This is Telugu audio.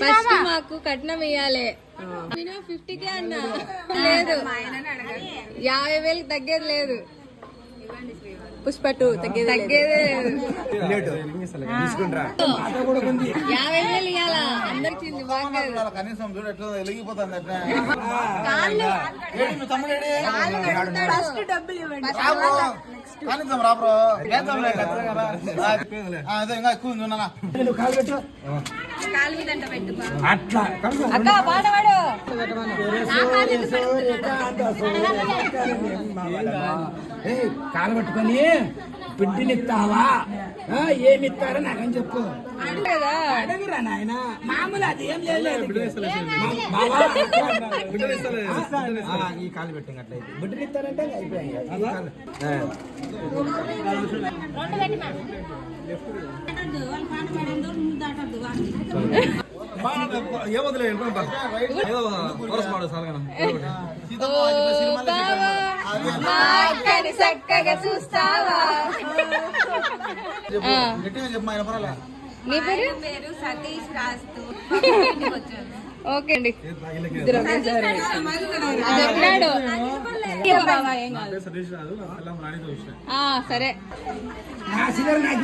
ఫస్ట్ మాకు కట్నం ఇవ్వాలి. 50K అన్నా లేదు, 50,000 తగ్గేది లేదు. పుష్ప 2 తగ్గేదే లేదు. 50,000 ఇవ్వాలా అందరికి. కనీసం చూడు ఎట్లా వెలిగిపోతుంది. కనీసం రాబ్రో అదే ఇంకా ఎక్కువ అక్క పాడవాడు. కాలు పట్టుకొని పిండినిస్తావా ఏమిస్తారో నాకని చెప్పు. అడగరా నాయన, మామూలు అది ఏం లేదు. ఈ కాలు పెట్టింగ్ అట్లయితే బిడ్డనిస్తారంటే అయిపోయాయి. చక్కగా చూస్తావా? నీ పేరు సతీష్ రాస్తూ. ఓకే అండి, సరే. నాకు